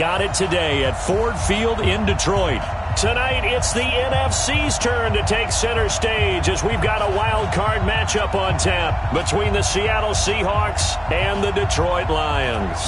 got it today at Ford Field in Detroit. Tonight, it's the NFC's turn to take center stage as we've got a wild card matchup on tap between the Seattle Seahawks and the Detroit Lions.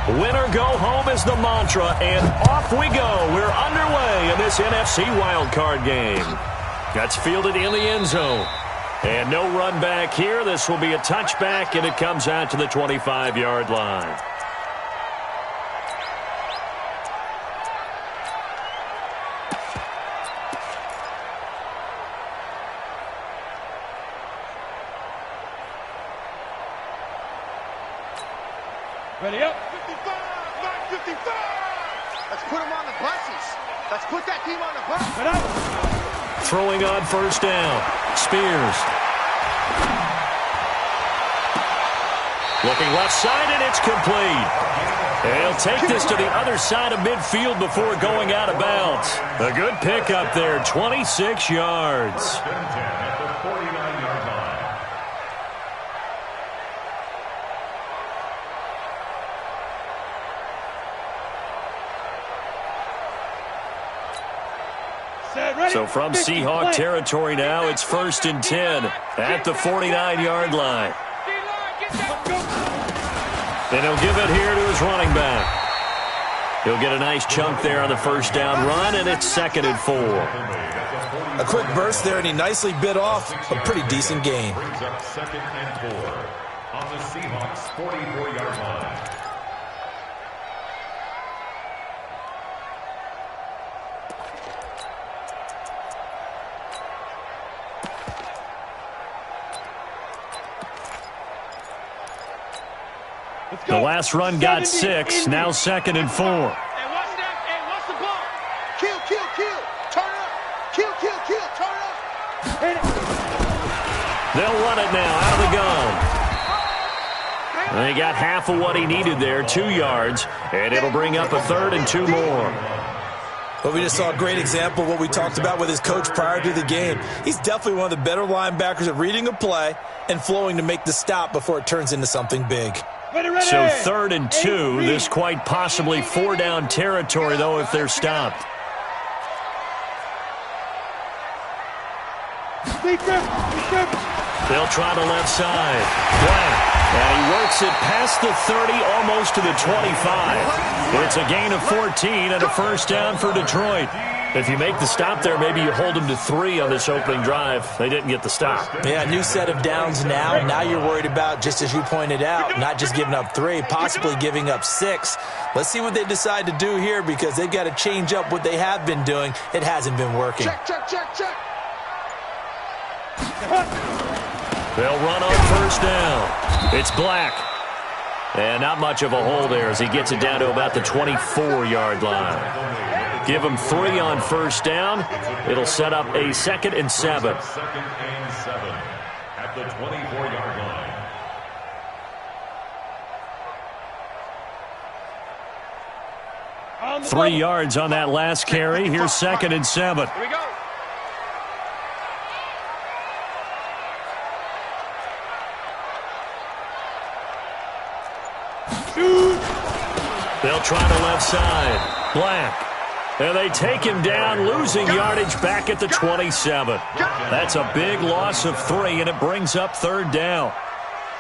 Winner go home is the mantra, and off we go. We're underway in this NFC wildcard game. That's fielded in the end zone. And no run back here. This will be a touchback, and it comes out to the 25-yard line. Ready up. 55. Let's put them on the buses. Let's put that team on the bus. Get up. Throwing on first down. Spears. Looking left side, and it's complete. And he'll take this to the other side of midfield before going out of bounds. A good pickup there, 26 yards. So from Seahawk territory now, it's 1st and 10 at the 49-yard line. And he'll give it here to his running back. He'll get a nice chunk there on the first down run, and it's 2nd and 4. A quick burst there, and he nicely bit off a pretty decent gain. Brings up 2nd and 4 on the Seahawks 44-yard line. The last run got 6, now 2nd and 4. Hey, watch that. Hey, watch the ball. Kill. Turn up. Kill. Turn up. They'll run it now out of the gun. And he got half of what he needed there, 2 yards, and it'll bring up a 3rd and 2 more. Well, we just saw a great example of what we talked about with his coach prior to the game. He's definitely one of the better linebackers at reading a play and flowing to make the stop before it turns into something big. So 3rd and 2, this quite possibly 4-down territory, though, if they're stopped. They'll try the left side. Black. And he works it past the 30, almost to the 25. It's a gain of 14 and a first down for Detroit. If you make the stop there, maybe you hold them to 3 on this opening drive. They didn't get the stop. Yeah, new set of downs now. Now you're worried about, just as you pointed out, not just giving up 3, possibly giving up 6. Let's see what they decide to do here, because they've got to change up what they have been doing. It hasn't been working. Check. They'll run on first down. It's Black. And not much of a hole there as he gets it down to about the 24-yard line. Give him 3 on first down. It'll set up a 2nd and 7. 2nd and 7 at the 24-yard line. 3 yards on that last carry. Here's 2nd and 7. Here we go. They'll try the left side. Black. And they take him down, losing yardage back at the 27. That's a big loss of 3, and it brings up 3rd down.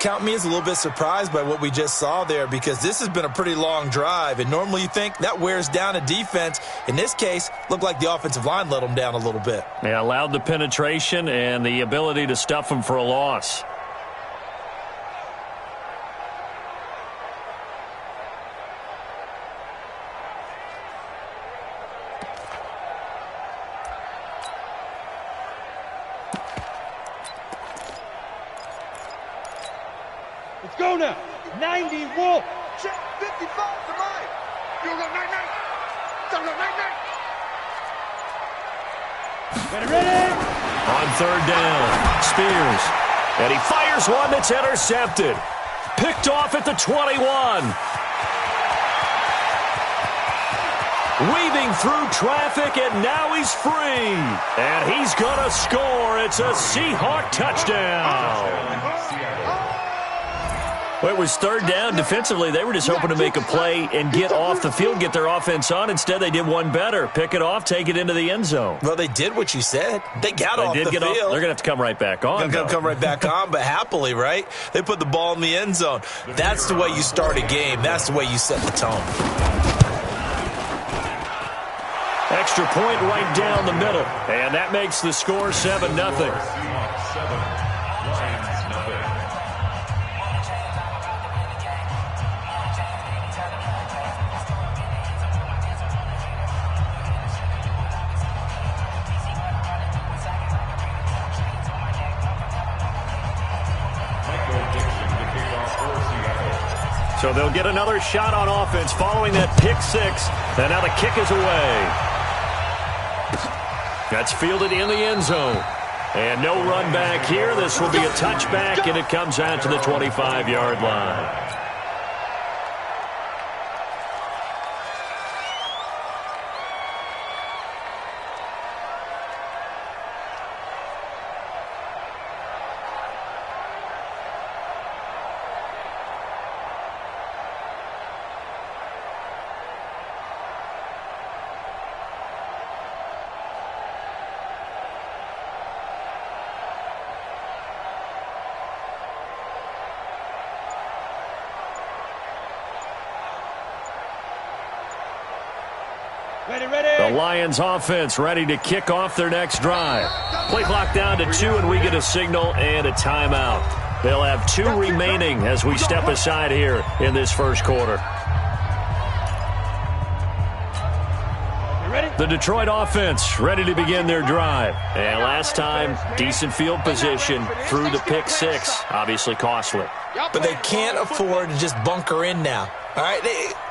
Count me as a little bit surprised by what we just saw there, because this has been a pretty long drive, and normally you think that wears down a defense. In this case, looked like the offensive line let them down a little bit. They allowed the penetration and the ability to stuff them for a loss. Let's go now. 90 Wolf. Check 55 to mine. You go 99. Ready. On 3rd down, Spears. And he fires one that's intercepted. Picked off at the 21. Weaving through traffic, and now he's free. And he's going to score. It's a Seahawk touchdown. Well, it was third down. Defensively, they were just hoping to make a play and get off the field, get their offense on. Instead, they did one better. Pick it off, take it into the end zone. Well, they did what you said. They got off the field. They're going to have to come right back on. They're going to come right back on, but happily, right? They put the ball in the end zone. That's the way you start a game. That's the way you set the tone. Extra point right down the middle. And that makes the score 7-0. So they'll get another shot on offense following that pick six. And now the kick is away. That's fielded in the end zone. And no run back here. This will be a touchback, and it comes out to the 25-yard line. The Lions offense ready to kick off their next drive. Play clock down to 2, and we get a signal and a timeout. They'll have 2 remaining as we step aside here in this first quarter. The Detroit offense ready to begin their drive. And last time, decent field position through the pick six. Obviously costly. But they can't afford to just bunker in now. All right,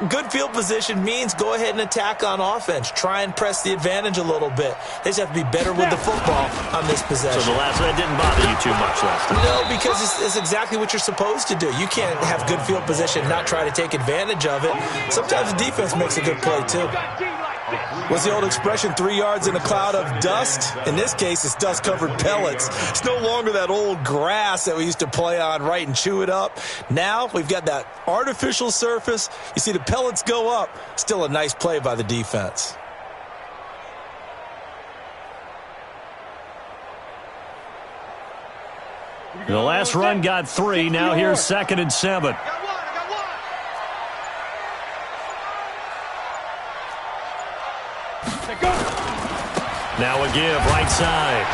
good field position means go ahead and attack on offense. Try and press the advantage a little bit. They just have to be better with the football on this possession. So that didn't bother you too much last time? No, because it's exactly what you're supposed to do. You can't have good field position and not try to take advantage of it. Sometimes the defense makes a good play, too. What's the old expression, 3 yards in a cloud of dust? In this case, it's dust-covered pellets. It's no longer that old grass that we used to play on, right, and chew it up. Now we've got that artificial surface. You see the pellets go up. Still a nice play by the defense. The last run got 3. Now here's 2nd and 7. Now a give, right side.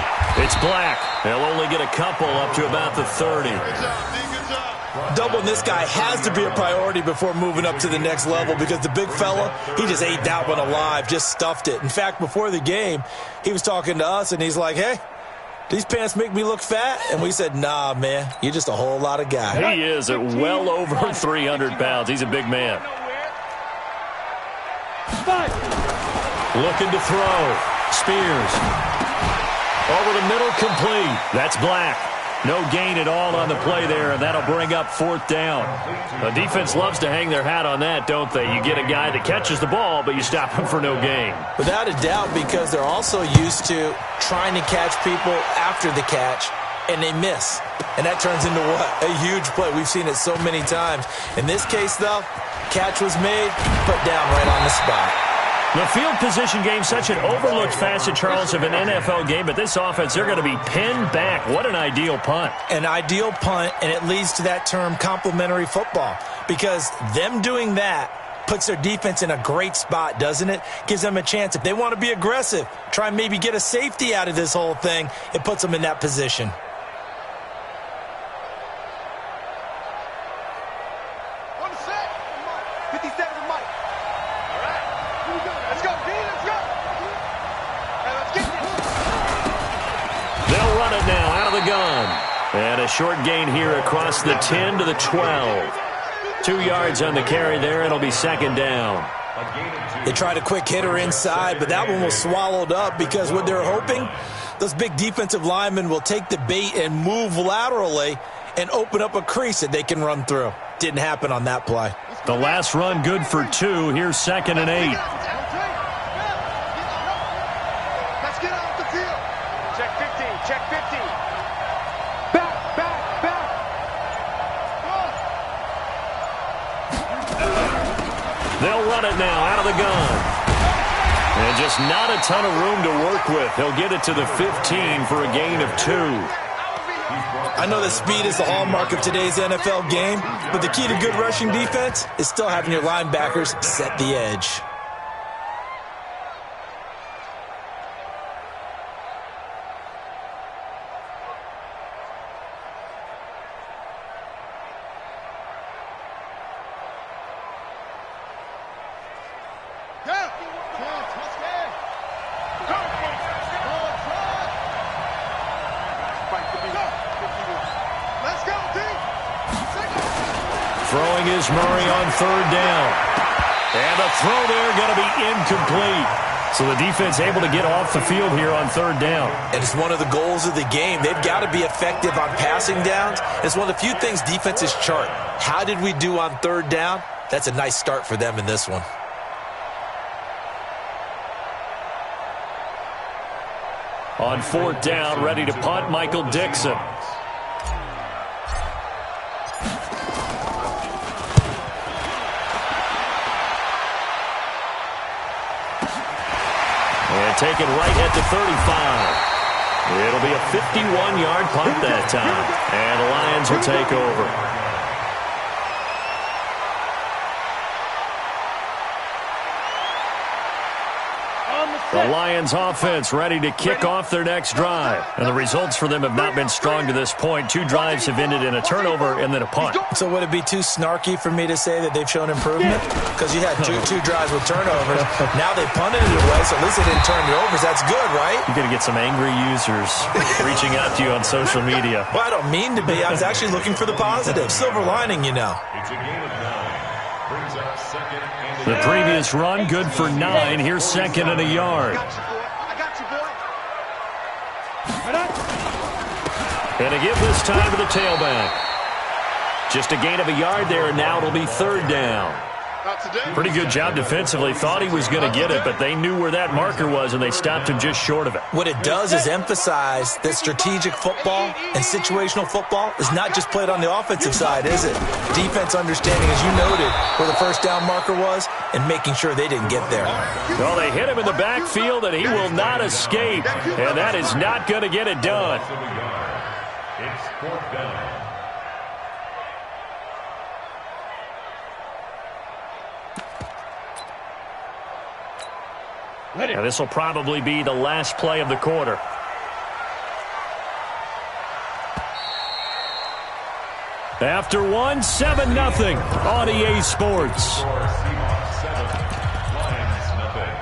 It's Black. They'll only get a couple up to about the 30. Doubling this guy has to be a priority before moving up to the next level because the big fella, he just ate that one alive, just stuffed it. In fact, before the game, he was talking to us, and he's like, hey, these pants make me look fat? And we said, nah, man, you're just a whole lot of guy. He is at well over 300 pounds. He's a big man. Looking to throw. Spears. Over the middle, complete. That's Black. No gain at all on the play there, and that'll bring up 4th down. The defense loves to hang their hat on that, don't they? You get a guy that catches the ball, but you stop him for no gain. Without a doubt, because they're also used to trying to catch people after the catch, and they miss. And that turns into what? A huge play. We've seen it so many times. In this case, though, catch was made, put down right on the spot. The field position game, such an overlooked facet, Charles, of an NFL game, but this offense, they're going to be pinned back. What an ideal punt. An ideal punt, and it leads to that term complementary football, because them doing that puts their defense in a great spot, doesn't it? Gives them a chance. If they want to be aggressive, try and maybe get a safety out of this whole thing, it puts them in that position. And a short gain here across the 10 to the 12. 2 yards on the carry there. It'll be 2nd down. They tried a quick hitter inside, but that one was swallowed up because what they're hoping, those big defensive linemen will take the bait and move laterally and open up a crease that they can run through. Didn't happen on that play. The last run good for 2. Here's 2nd and 8. Check 50. Back, back, back. They'll run it now out of the gun. And just not a ton of room to work with. He'll get it to the 15 for a gain of 2. I know that speed is the hallmark of today's NFL game, but the key to good rushing defense is still having your linebackers set the edge. Throwing is Murray on 3rd down. And the throw there going to be incomplete. So the defense able to get off the field here on 3rd down. And it's one of the goals of the game. They've got to be effective on passing downs. It's one of the few things defenses chart. How did we do on 3rd down? That's a nice start for them in this one. On 4th down, ready to punt, Michael Dixon. And taken right at the 35. It'll be a 51-yard punt that time. And the Lions will take over. The Lions offense ready to kick off their next drive. And the results for them have not been strong to this point. 2 drives have ended in a turnover and then a punt. So would it be too snarky for me to say that they've shown improvement? Because you had two drives with turnovers. Now they punted it away, so at least they didn't turn it over. That's good, right? You're going to get some angry users reaching out to you on social media. Well, I don't mean to be. I was actually looking for the positive. Silver lining, you know. It's a gain of 9. Brings up 2nd and The previous run, good for 9. Here's 2nd and a yard. I got you, boy. And a give this time to the tailback. Just a gain of a yard there, and now it'll be 3rd down. Pretty good job defensively. Thought he was going to get it, but they knew where that marker was, and they stopped him just short of it. What it does is emphasize that strategic football and situational football is not just played on the offensive side, is it? Defense understanding, as you noted, where the 1st down marker was and making sure they didn't get there. Well, they hit him in the backfield, and he will not escape, and that is not going to get it done. It's 4th down. And this will probably be the last play of the quarter. After 1, 7-0 on EA Sports. Seahawks 7, Lions nothing.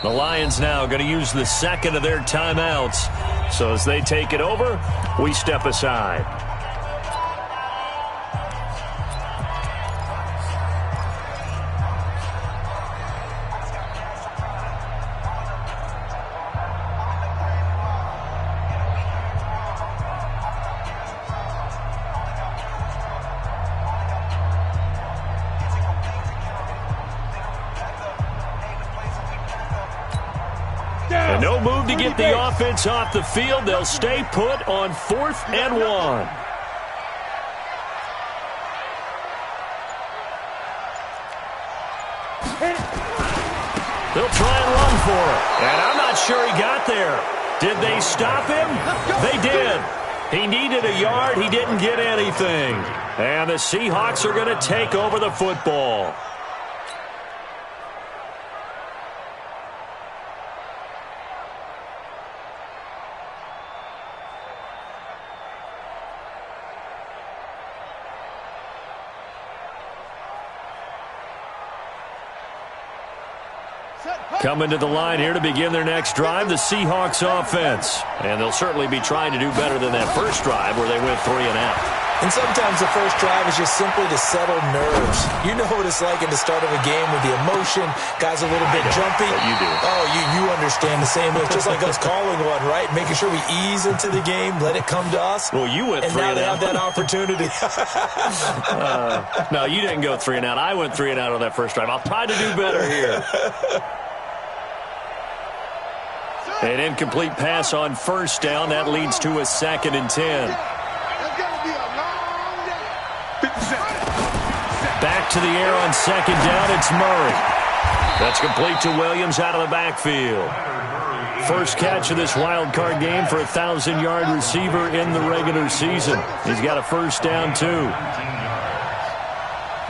The Lions now going to use the 2nd of their timeouts. So as they take it over, we step aside. And no move to get the offense off the field. They'll stay put on 4th and 1. They'll try and run for it. And I'm not sure he got there. Did they stop him? They did. He needed a yard. He didn't get anything. And the Seahawks are going to take over the football. Coming to the line here to begin their next drive, the Seahawks offense. And they'll certainly be trying to do better than that first drive where they went 3 and out. And sometimes the first drive is just simply to settle nerves. You know what it's like at the start of a game with the emotion. Guys a little bit jumpy. You do. Oh, you understand the same. It's just like us calling one, right? Making sure we ease into the game, let it come to us. Well, you went 3 and out. And now they have that opportunity. No, you didn't go 3 and out. I went 3 and out on that first drive. I'll try to do better here. An incomplete pass on first down. That leads to a 2nd and 10. Back to the air on 2nd down. It's Murray. That's complete to Williams out of the backfield. First catch of this wild card game for a 1,000-yard receiver in the regular season. He's got a first down, too.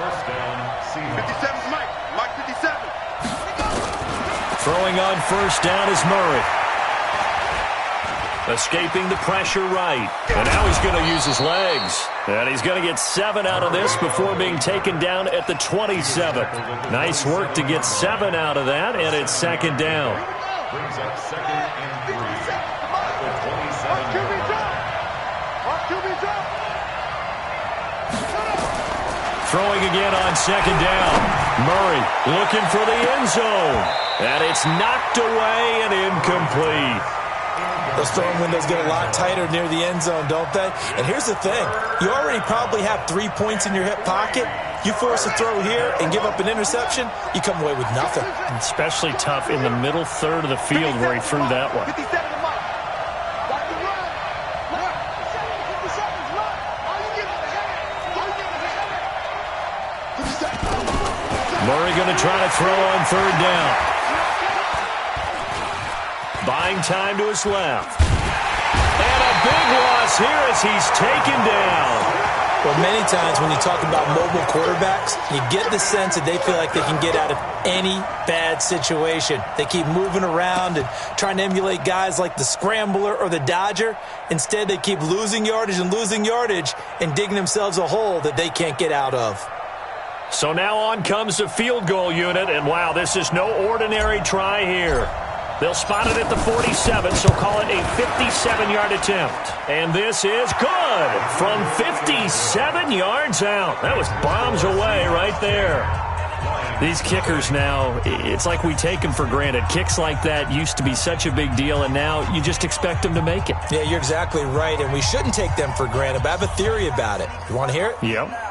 First down, Seahawks. 57's Mike. Mike 57. Throwing on first down is Murray. Escaping the pressure right. And now he's going to use his legs. And he's going to get 7 out of this before being taken down at the 27. Nice work to get 7 out of that, and it's 2nd down. Brings up 2nd and 3. The 27. Throwing again on 2nd down. Murray looking for the end zone. And it's knocked away and incomplete. Those throwing windows get a lot tighter near the end zone, don't they? And here's the thing. You already probably have 3 points in your hip pocket. You force a throw here and give up an interception, you come away with nothing. Especially tough in the middle third of the field where he threw that one. 57 to Mike. Watch the run. Look. 57's Mike. All you get is a head. Murray going to try to throw on 3rd down. Buying time to his left. And a big loss here as he's taken down. Well, many times when you talk about mobile quarterbacks, you get the sense that they feel like they can get out of any bad situation. They keep moving around and trying to emulate guys like the Scrambler or the Dodger. Instead, they keep losing yardage and digging themselves a hole that they can't get out of. So now on comes the field goal unit, and wow, this is no ordinary try here. They'll spot it at the 47, so call it a 57-yard attempt. And this is good from 57 yards out. That was bombs away right there. These kickers now, it's like we take them for granted. Kicks like that used to be such a big deal, and now you just expect them to make it. Yeah, you're exactly right, and we shouldn't take them for granted, but I have a theory about it. You want to hear it? Yep.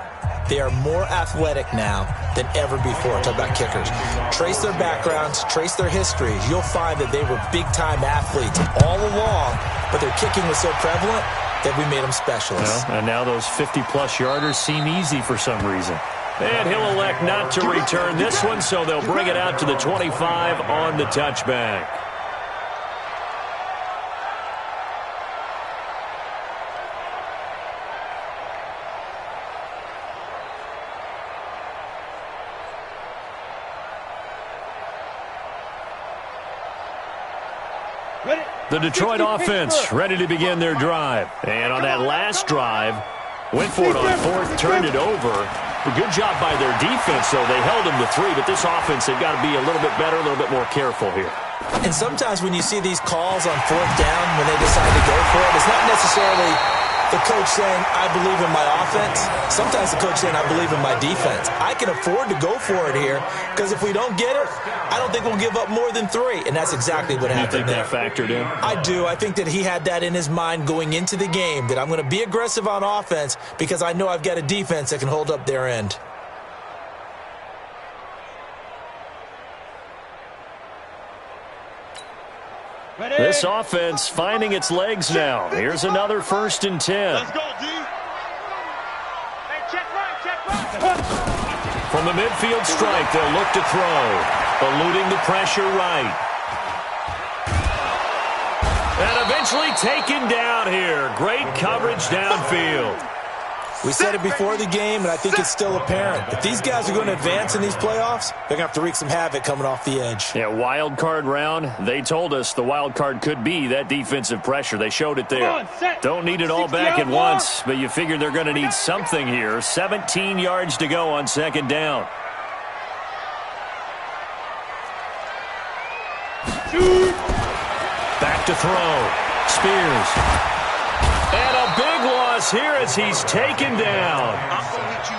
They are more athletic now than ever before. Talk about kickers. Trace their backgrounds, trace their histories. You'll find that they were big-time athletes all along, but their kicking was so prevalent that we made them specialists. Well, and now those 50-plus yarders seem easy for some reason. And he'll elect not to return this one, so they'll bring it out to the 25 on the touchback. The Detroit offense ready to begin their drive. And on that last drive, went for it on 4th, turned it over. A good job by their defense, though. They held them to 3, but this offense, they've got to be a little bit better, a little bit more careful here. And sometimes when you see these calls on 4th down, when they decide to go for it, it's not necessarily the coach saying, I believe in my offense. Sometimes the coach saying, I believe in my defense. I can afford to go for it here because if we don't get it, I don't think we'll give up more than 3. And that's exactly what happened there. You think that factored in? I do. I think that he had that in his mind going into the game, that I'm going to be aggressive on offense because I know I've got a defense that can hold up their end. This offense finding its legs now. Here's another 1st and 10. Let's go, D. Hey, check right. From the midfield stripe, they'll look to throw. Eluding the pressure right. And eventually taken down here. Great coverage downfield. We said it before the game, and I think it's still apparent. If these guys are going to advance in these playoffs, they're going to have to wreak some havoc coming off the edge. Yeah, wild card round. They told us the wild card could be that defensive pressure. They showed it there. Don't need it all back at once, but you figure they're going to need something here. 17 yards to go on 2nd down. Shoot. Back to throw. Spears. And a big loss here as he's taken down.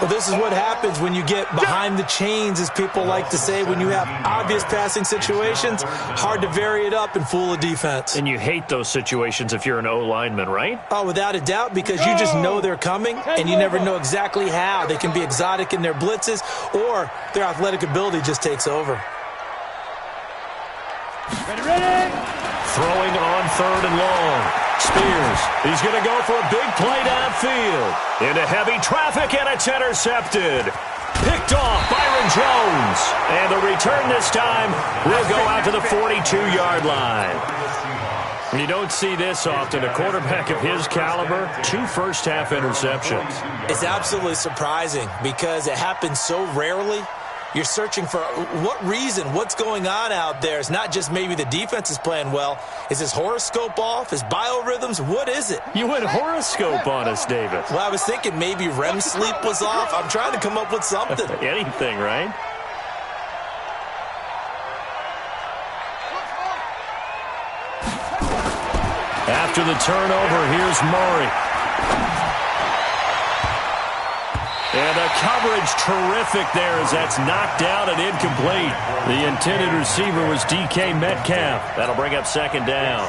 Well, this is what happens when you get behind the chains, as people like to say. When you have obvious passing situations, hard to vary it up and fool a defense. And you hate those situations if you're an O-lineman, right? Oh, without a doubt, because you just know they're coming, and you never know exactly how. They can be exotic in their blitzes, or their athletic ability just takes over. Ready. Throwing on 3rd and long. Spears, he's going to go for a big play downfield. Into heavy traffic, and it's intercepted. Picked off, Byron Jones. And the return this time will go out to the 42-yard line. You don't see this often. A quarterback of his caliber, 2 first-half interceptions. It's absolutely surprising because it happens so rarely. You're searching for what reason, what's going on out there. It's not just maybe the defense is playing well. Is his horoscope off? His biorhythms? What is it? You went horoscope on us, David. Well, I was thinking maybe REM sleep was off. I'm trying to come up with something. Anything, right? After the turnover, here's Murray. And the coverage terrific there as that's knocked down and incomplete. The intended receiver was DK Metcalf. That'll bring up 2nd down.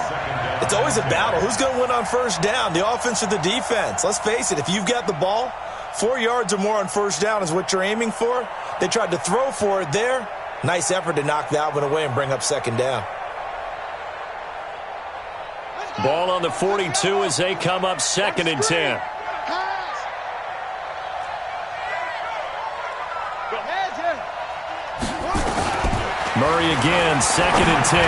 It's always a battle. Who's going to win on 1st down, the offense or the defense? Let's face it, if you've got the ball, 4 yards or more on 1st down is what you're aiming for. They tried to throw for it there. Nice effort to knock that one away and bring up 2nd down. Ball on the 42 as they come up 2nd and 10. Murray again, 2nd and 10.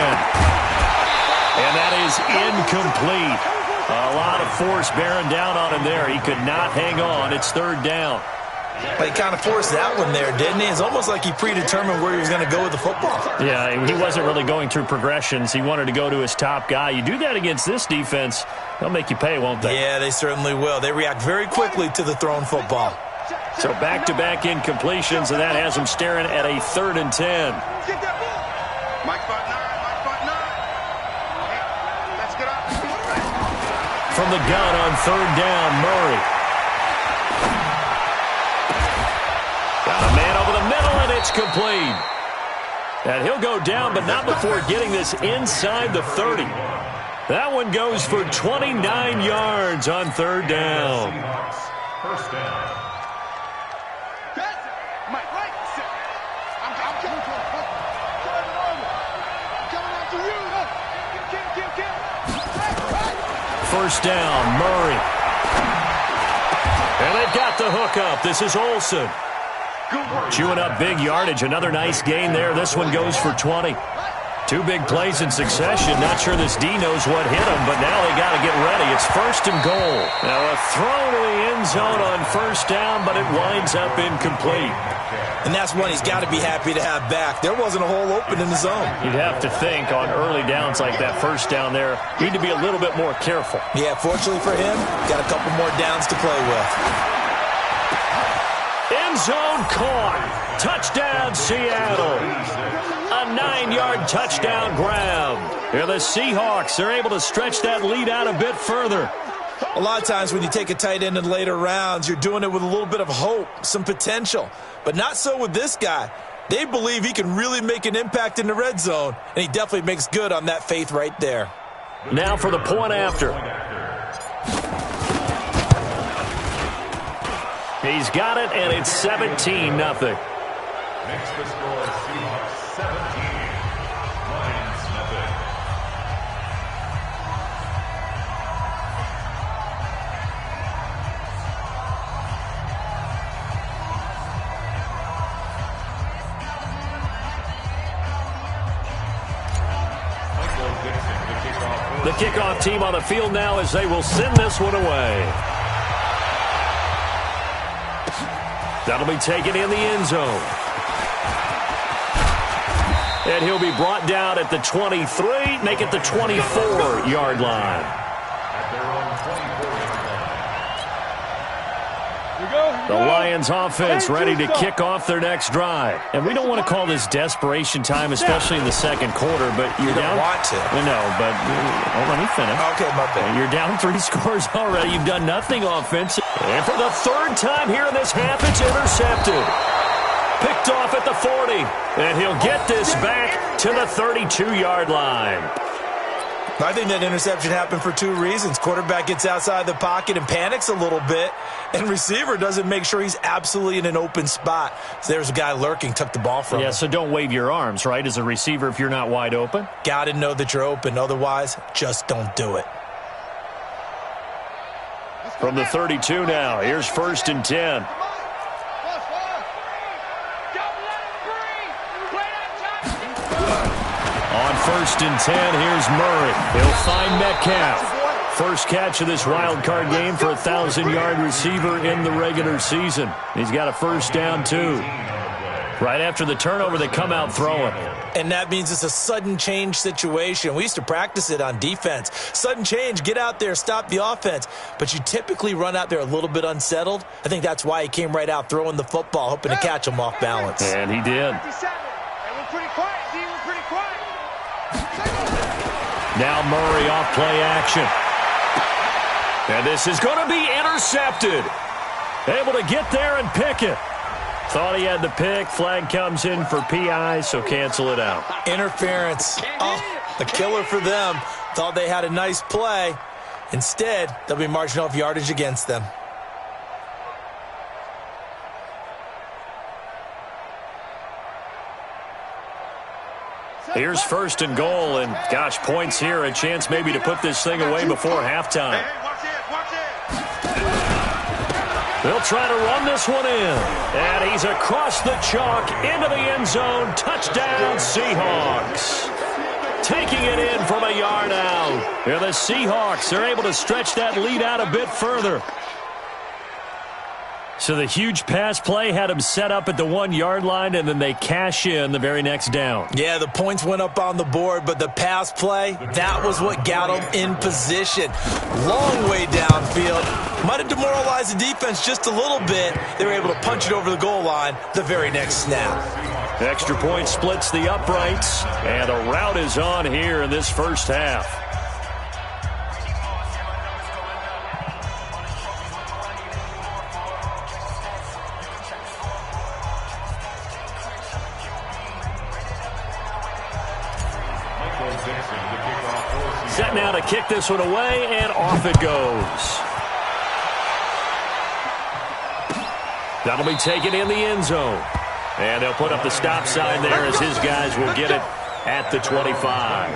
And that is incomplete. A lot of force bearing down on him there. He could not hang on. It's 3rd down. But he kind of forced that one there, didn't he? It's almost like he predetermined where he was going to go with the football. Yeah, he wasn't really going through progressions. He wanted to go to his top guy. You do that against this defense, they'll make you pay, won't they? Yeah, they certainly will. They react very quickly to the thrown football. So back-to-back incompletions, and that has him staring at a 3rd and 10. From the gun on 3rd down, Murray. Got a man over the middle, and it's complete. And he'll go down, but not before getting this inside the 30. That one goes for 29 yards on 3rd down. 1st down. First down, Murray. And they've got the hook up. This is Olsen. Chewing up big yardage. Another nice gain there. This one goes for 20. 2 big plays in succession. Not sure this D knows what hit him, but now they got to get ready. It's 1st and goal. Now a throw to the end zone on 1st down, but it winds up incomplete. And that's one he's got to be happy to have back. There wasn't a hole open in the zone. You'd have to think on early downs like that 1st down there, need to be a little bit more careful. Yeah, fortunately for him, got a couple more downs to play with. End zone caught. Touchdown, Seattle. A 9-yard touchdown grab. Here the Seahawks are able to stretch that lead out a bit further. A lot of times when you take a tight end in later rounds, you're doing it with a little bit of hope, some potential. But not so with this guy. They believe he can really make an impact in the red zone, and he definitely makes good on that faith right there. Now for the point after. He's got it, and it's 17-0. Next the score, Seahawks 17, Lions nothing. The kickoff team on the field now as they will send this one away. That'll be taken in the end zone. And he'll be brought down at the 23, make it the 24-yard line. At their own 24-yard line. Here we go. The Lions offense ready to kick off their next drive. And we don't want to call this desperation time, especially in the second quarter, but you're down. You don't want to. No, but let me finish. Okay, my bad. You're down 3 scores already. You've done nothing offensive. And for the third time here in this half, it's intercepted. Picked off at the 40. And he'll get this back to the 32-yard line. I think that interception happened for 2 reasons. Quarterback gets outside the pocket and panics a little bit, and receiver doesn't make sure he's absolutely in an open spot. So there's a guy lurking, took the ball from him. Yeah, so don't wave your arms, right, as a receiver if you're not wide open? Got to know that you're open. Otherwise, just don't do it. From the 32 now, here's 1st and 10. On 1st and 10, here's Murray. He'll find Metcalf. First catch of this wild card game for a 1,000-yard receiver in the regular season. He's got a first down, too. Right after the turnover, they come out throwing. And that means it's a sudden change situation. We used to practice it on defense. Sudden change, get out there, stop the offense. But you typically run out there a little bit unsettled. I think that's why he came right out throwing the football, hoping to catch him off balance. And he did. Now Murray off play action. And this is going to be intercepted. Able to get there and pick it. Thought he had the pick. Flag comes in for PI, so cancel it out. Interference. Oh, a killer for them. Thought they had a nice play. Instead, they'll be marching off yardage against them. Here's 1st and goal, and gosh, points here. A chance maybe to put this thing away before halftime. They'll try to run this one in. And he's across the chalk into the end zone. Touchdown, Seahawks. Taking it in from a yard out. Here the Seahawks are able to stretch that lead out a bit further. So the huge pass play had him set up at the 1-yard line, and then they cash in the very next down. Yeah, the points went up on the board, but the pass play, that was what got them in position. Long way downfield. Might have demoralized the defense just a little bit. They were able to punch it over the goal line the very next snap. Extra point splits the uprights, and a rout is on here in this first half. Set now to kick this one away, and off it goes. That'll be taken in the end zone. And they'll put up the stop sign there as his guys will get it at the 25.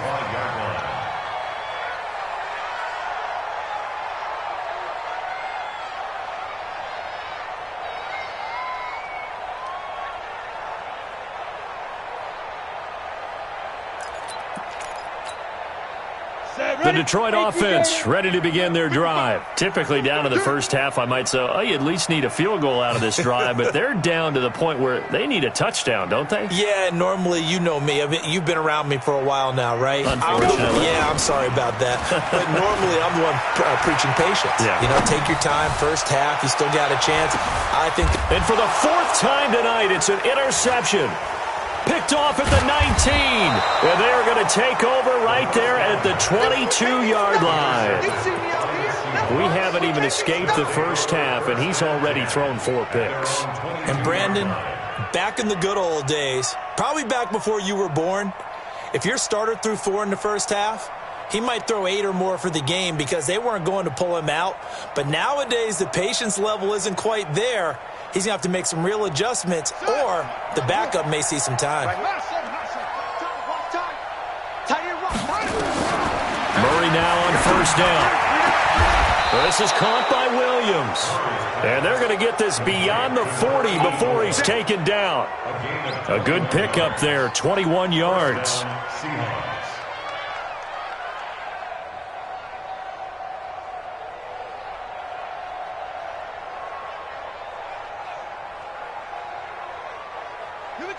The Detroit offense ready to begin their drive. Typically down to the first half, I might say, oh, you at least need a field goal out of this drive, but they're down to the point where they need a touchdown, don't they? Yeah, normally, you know me. You've been around me for a while now, right? Unfortunately. I'm sorry about that. But normally, I'm the one preaching patience. Yeah. You know, take your time, first half, you still got a chance. I think. And for the 4th time tonight, it's an interception. Picked off at the 19. And they're going to take over right there at the 22-yard line. We haven't even escaped the first half, and he's already thrown 4 picks. And Brandon, back in the good old days, probably back before you were born, if your starter threw 4 in the first half, he might throw 8 or more for the game because they weren't going to pull him out. But nowadays, the patience level isn't quite there. He's going to have to make some real adjustments, or the backup may see some time. Murray now on first down. This is caught by Williams. And they're going to get this beyond the 40 before he's taken down. A good pickup there, 21 yards.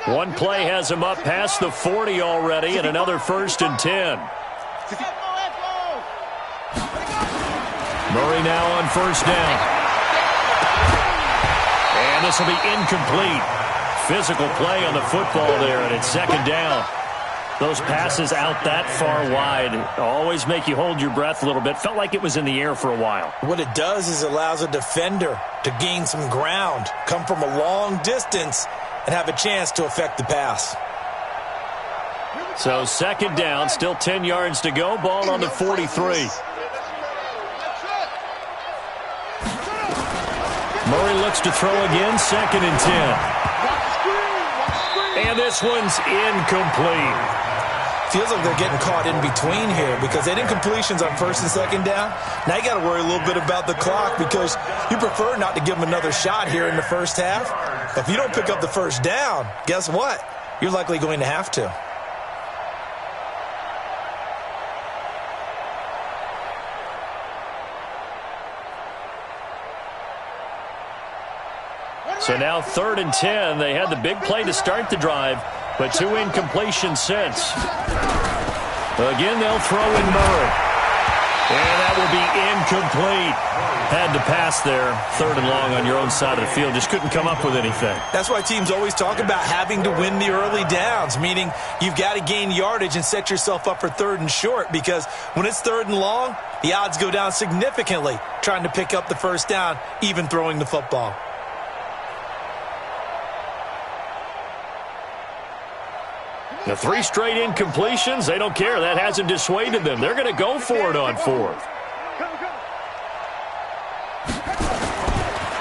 One play has him up past the 40 already, and another 1st and 10. Murray now on first down. And this will be incomplete. Physical play on the football there, and it's second down. Those passes out that far wide always make you hold your breath a little bit. Felt like it was in the air for a while. What it does is it allows a defender to gain some ground, come from a long distance, and have a chance to affect the pass. So second down, still 10 yards to go. Ball on the 43. Murray looks to throw again, second and 10. And this one's incomplete. Feels like they're getting caught in between here because they didn't completions on first and second down. Now you got to worry a little bit about the clock because you prefer not to give them another shot here in the first half. But if you don't pick up the first down, guess what? You're likely going to have to. So now third and 10. They had the big play to start the drive, but 2 incompletions since. Again, they'll throw in Murray. And that will be incomplete. Had to pass there. Third and long on your own side of the field. Just couldn't come up with anything. That's why teams always talk about having to win the early downs, meaning you've got to gain yardage and set yourself up for third and short because when it's third and long, the odds go down significantly trying to pick up the first down, even throwing the football. The 3 straight incompletions, they don't care. That hasn't dissuaded them. They're going to go for it on fourth.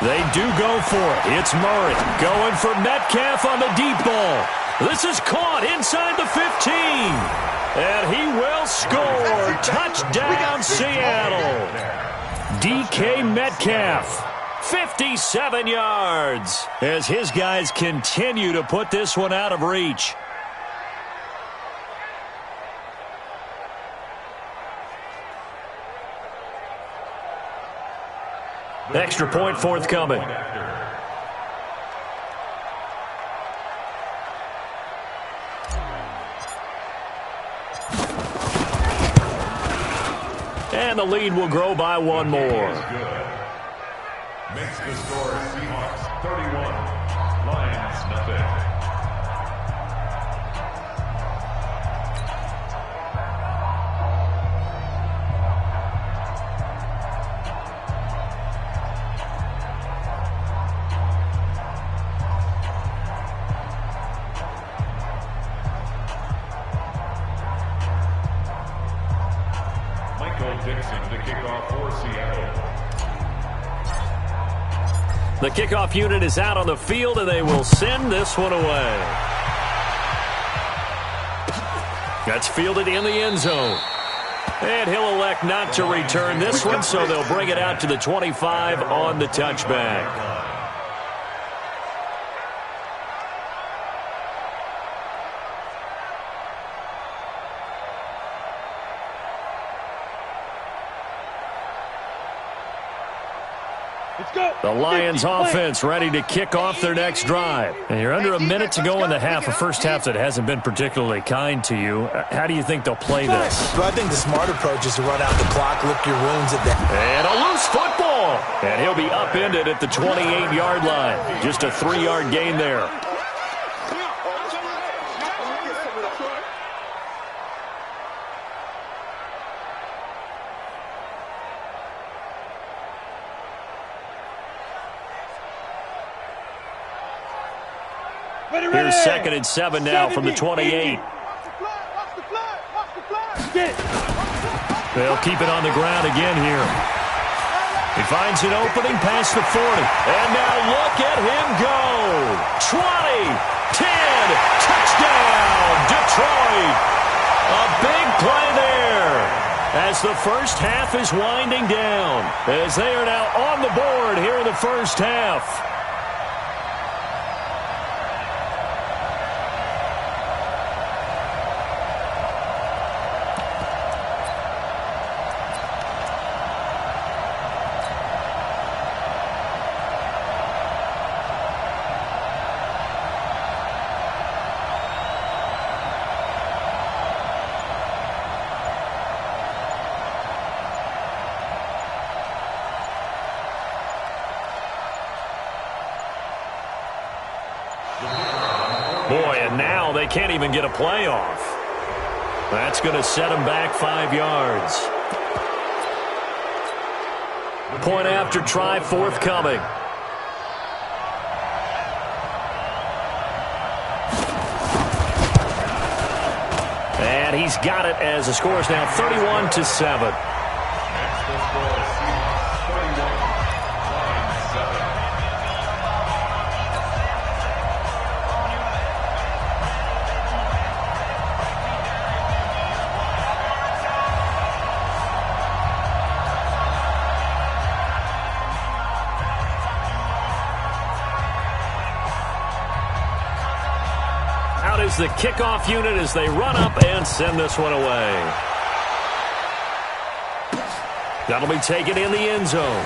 They do go for it. It's Murray going for Metcalf on the deep ball. This is caught inside the 15. And he will score. Touchdown, Seattle. DK Metcalf, 57 yards, as his guys continue to put this one out of reach. Extra point forthcoming. And the lead will grow by 1 more. Makes the score Seahawks 31, Lions nothing. The kickoff unit is out on the field, and they will send this one away. That's fielded in the end zone. And he'll elect not to return this one, so they'll bring it out to the 25 on the touchback. The Lions offense ready to kick off their next drive. And you're under a minute to go in the half, a first half that hasn't been particularly kind to you. How do you think they'll play this? Well, I think the smart approach is to run out the clock, lick your wounds at that. And a loose football. And he'll be upended at the 28-yard line. Just a 3-yard gain there. Here's 2nd and 7 now from the 28. They'll keep it on the ground again here. He finds an opening past the 40. And now look at him go. 20, 10, touchdown, Detroit. A big play there as the first half is winding down. As they are now on the board here in the first half. can't even get a play off. That's going to set him back 5 yards. Point after try forthcoming. And he's got it as the score is now 31-7. The kickoff unit as they run up and send this one away. That'll be taken in the end zone.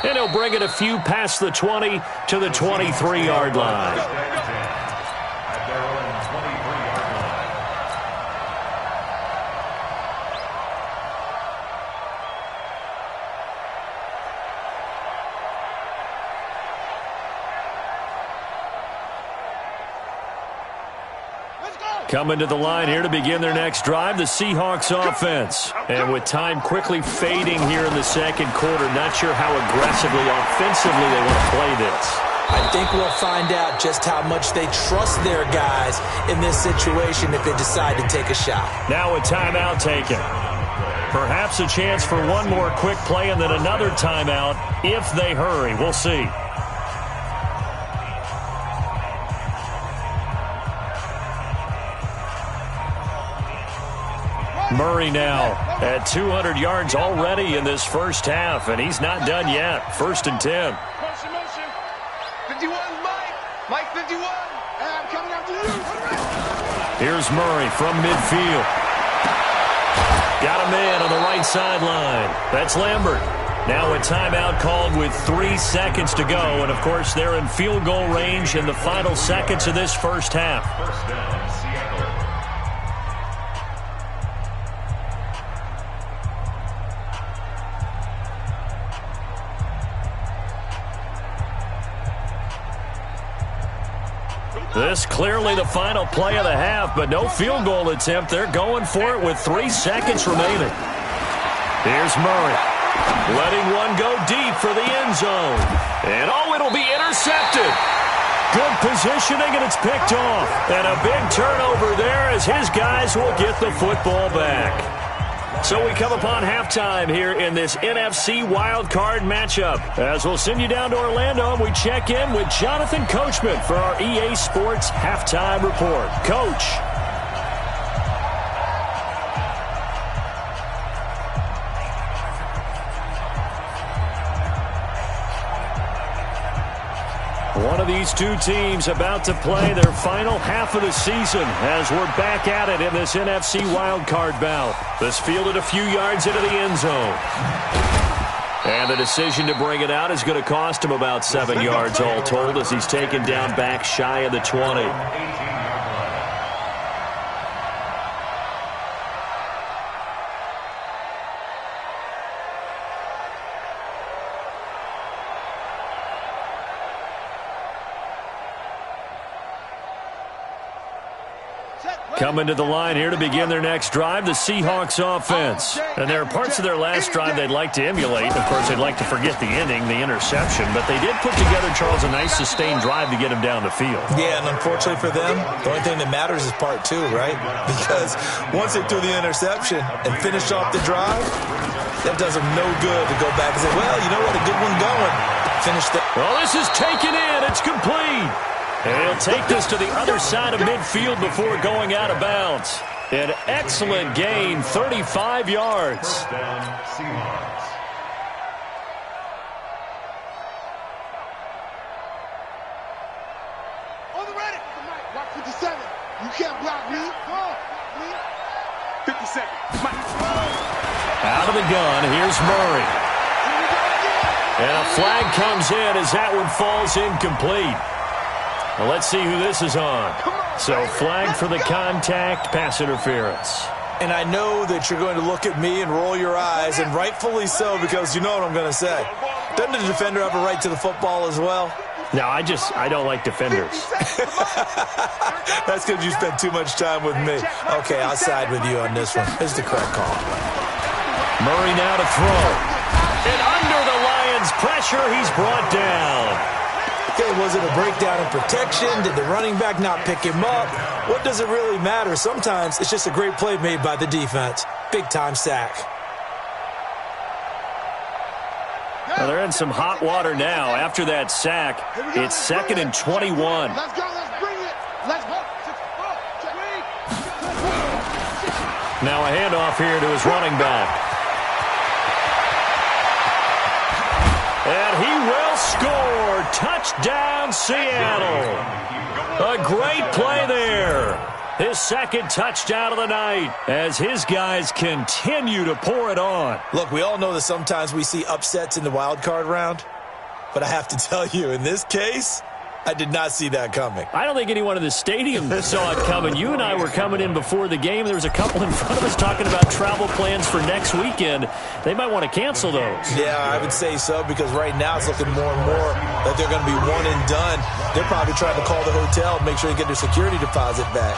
And he'll bring it a few past the 20 to the 23-yard line. Coming to the line here to begin their next drive, the Seahawks offense. And with time quickly fading here in the second quarter, not sure how aggressively, offensively they want to play this. I think we'll find out just how much they trust their guys in this situation if they decide to take a shot. Now a timeout taken. Perhaps a chance for one more quick play and then another timeout if they hurry. We'll see. Murray now at 200 yards already in this first half, and he's not done yet. 1st and 10. Motion. 51, Mike 51. And I'm coming after you. Here's Murray from midfield. Got a man on the right sideline. That's Lambert. Now a timeout called with 3 seconds to go, and of course they're in field goal range in the final seconds of this first half. First down, Seattle. This clearly the final play of the half, but no field goal attempt. They're going for it with 3 seconds remaining. Here's Murray. Letting one go deep for the end zone. And, it'll be intercepted. Good positioning, and it's picked off. And a big turnover there as his guys will get the football back. So we come upon halftime here in this NFC wildcard matchup. As we'll send you down to Orlando, and we check in with Jonathan Coachman for our EA Sports Halftime Report. Coach. One of these two teams about to play their final half of the season as we're back at it in this NFC wildcard bout. This fielded a few yards into the end zone. And the decision to bring it out is going to cost him about 7 yards all told as he's taken down back shy of the 20. Coming to the line here to begin their next drive, the Seahawks offense. And there are parts of their last drive they'd like to emulate. Of course, they'd like to forget the ending, the interception. But they did put together, Charles, a nice sustained drive to get him down the field. Yeah, and unfortunately for them, the only thing that matters is part 2, right? Because once they threw the interception and finished off the drive, that does them no good to go back and say, well, you know what, a good one going. Finish the... Well, this is taken in. It's complete. And he'll take this to the other side of midfield before going out of bounds. An excellent gain, 35 yards. First down, Seahawks. On the ready. Block 57. You can't block me. Go on. 57. Out of the gun, here's Murray. And a flag comes in as that one falls incomplete. Well, let's see who this is on. So, flag for the contact, pass interference. And I know that you're going to look at me and roll your eyes, and rightfully so, because you know what I'm going to say. Doesn't the defender have a right to the football as well? No, I don't like defenders. That's because you spent too much time with me. Okay, I'll side with you on this one. This is the correct call. Murray now to throw. And under the Lions' pressure, he's brought down. Okay, was it a breakdown in protection? Did the running back not pick him up? What does it really matter? Sometimes it's just a great play made by the defense. Big-time sack. Well, they're in some hot water now. After that sack, it's 2nd and 21. Let's go. Let's bring it. Let's go. Now a handoff here to his running back. And he will score. Touchdown, Seattle. A great play there. His 2nd touchdown of the night as his guys continue to pour it on. Look, we all know that sometimes we see upsets in the wild card round, but I have to tell you, in this case, I did not see that coming. I don't think anyone in the stadium saw it coming. You and I were coming in before the game. There was a couple in front of us talking about travel plans for next weekend. They might want to cancel those. Yeah, I would say so, because right now it's looking more and more that they're going to be one and done. They're probably trying to call the hotel and make sure they get their security deposit back.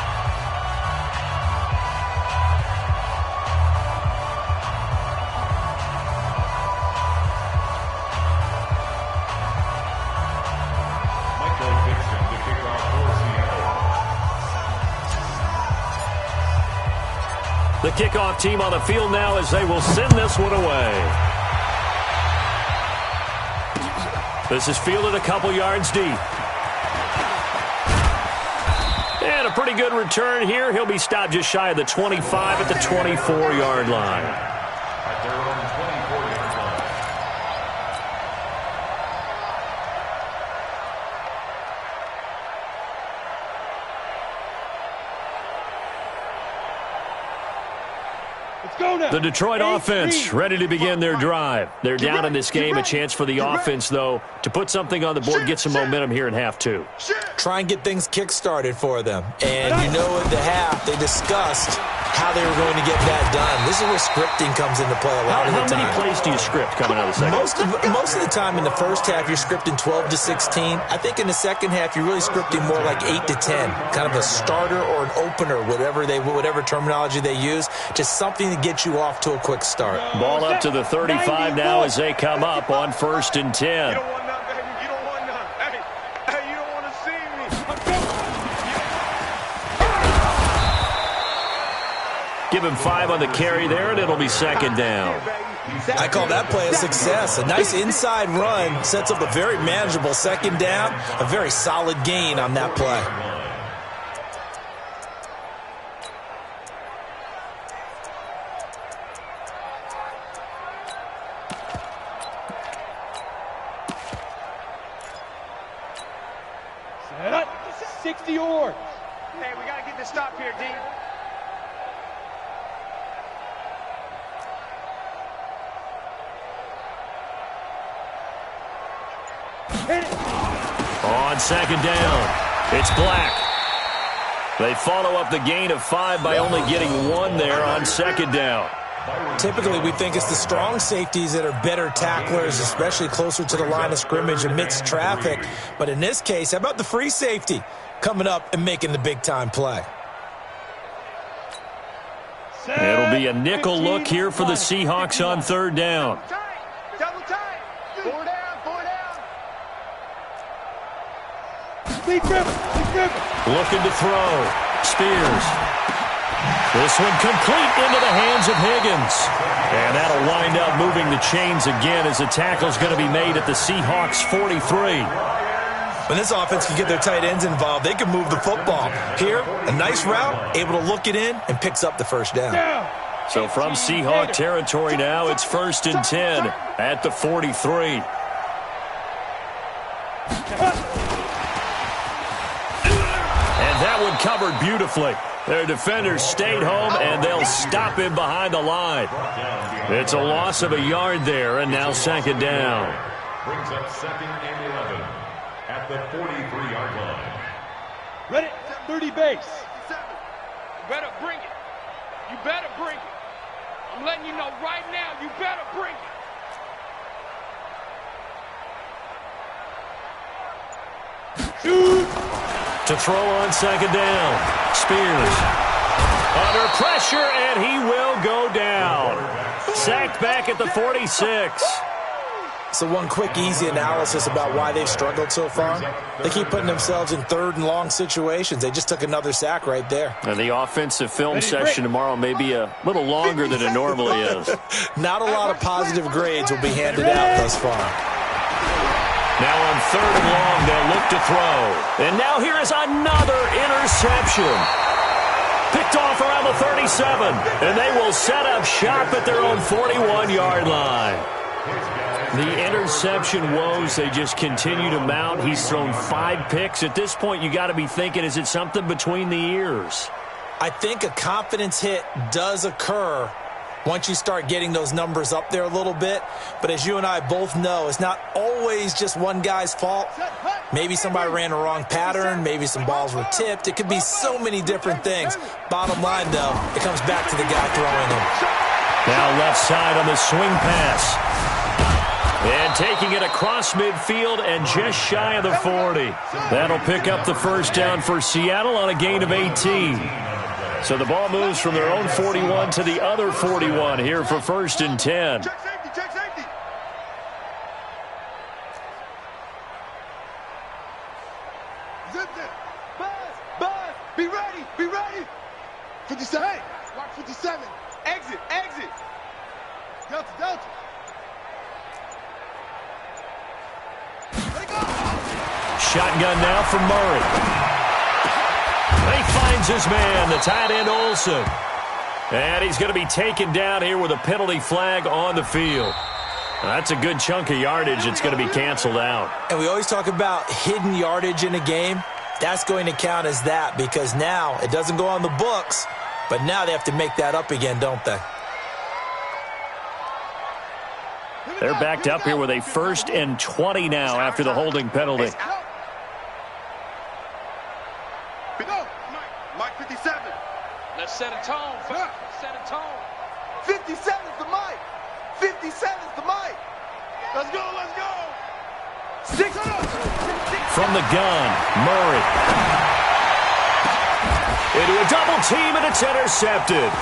The kickoff team on the field now as they will send this one away. This is fielded a couple yards deep. And a pretty good return here. He'll be stopped just shy of the 25 at the 24-yard line. At their own 24-yard line. Let's go now. The Detroit offense ready to begin their drive. They're down in this game. A chance for the offense, though, to put something on the board, get some momentum here in half two. Try and get things kick-started for them. And you know at the half, they discussed how they were going to get that done. This is where scripting comes into play a lot of the time. How many plays do you script coming out of the second? Most of the time in the first half, you're scripting 12 to 16. I think in the second half, you're really scripting more like 8 to 10. Kind of a starter or an opener, whatever terminology they use. Just something to get you off to a quick start. Ball up to the 35 now as they come up on 1st and 10. You don't want none, baby. You don't want none. Hey, you don't want to see me. Give him 5 on the carry there, and it'll be 2nd down. I call that play a success. A nice inside run sets up a very manageable 2nd down. A very solid gain on that play. Set up. 60 yards. Hey, we got to get this stop here, D. Hit it. On 2nd down, it's Black. They follow up the gain of 5 by only getting 1 there on 2nd down. Typically, we think it's the strong safeties that are better tacklers, especially closer to the line of scrimmage amidst traffic. But in this case, how about the free safety coming up and making the big-time play? It'll be a nickel look here for the Seahawks on 3rd down. Double tight. 4 down, 4 down. Speed dribble. Looking to throw. Spears. This one complete into the hands of Higgins. And that'll wind up moving the chains again as the tackle's going to be made at the Seahawks 43. When this offense can get their tight ends involved, they can move the football. Here, a nice route, able to look it in, and picks up the 1st down. So from Seahawk territory now, it's 1st and 10 at the 43. And that one covered beautifully. Their defenders stayed home, and they'll stop him behind the line. It's a loss of a yard there, and now 2nd down. Brings up 2nd and 11 at the 43-yard line. Ready. 30 base. You better bring it. You better bring it. I'm letting you know right now, you better bring it. To throw on second down. Spears under pressure, and he will go down. Sacked back at the 46. So one quick, easy analysis about why they've struggled so far. They keep putting themselves in third and long situations. They just took another sack right there. And the offensive film session tomorrow may be a little longer than it normally is. Not a lot of positive grades will be handed out thus far. Now on third and long, they'll look to throw. And now here is another interception. Picked off around the 37. And they will set up shop at their own 41-yard line. The interception woes, they just continue to mount. He's thrown 5 picks. At this point, you got to be thinking, is it something between the ears? I think a confidence hit does occur once you start getting those numbers up there a little bit. But as you and I both know, it's not always just one guy's fault. Maybe somebody ran a wrong pattern. Maybe some balls were tipped. It could be so many different things. Bottom line, though, it comes back to the guy throwing them. Now left side on the swing pass. And taking it across midfield and just shy of the 40. That'll pick up the first down for Seattle on a gain of 18. So the ball moves from their own 41 to the other 41 here for first and 10. Check safety, check safety. Zip, zip. Buzz, be ready, be ready. 57, watch 57. Exit, exit. Delta, Delta. Let it go. Shotgun now from Murray. He finds his man, the tight end Olsen. And he's going to be taken down here with a penalty flag on the field. That's a good chunk of yardage. It's going to be canceled out. And we always talk about hidden yardage in a game. That's going to count as that because now it doesn't go on the books, but now they have to make that up again, don't they? They're backed up here with a first and 20 now after the holding penalty. Mike 57. Let's set a tone. Set a tone. 57's the mic. 57's the mic. Let's go, let's go. 6 From the gun, Murray. Into a double team, and it's intercepted.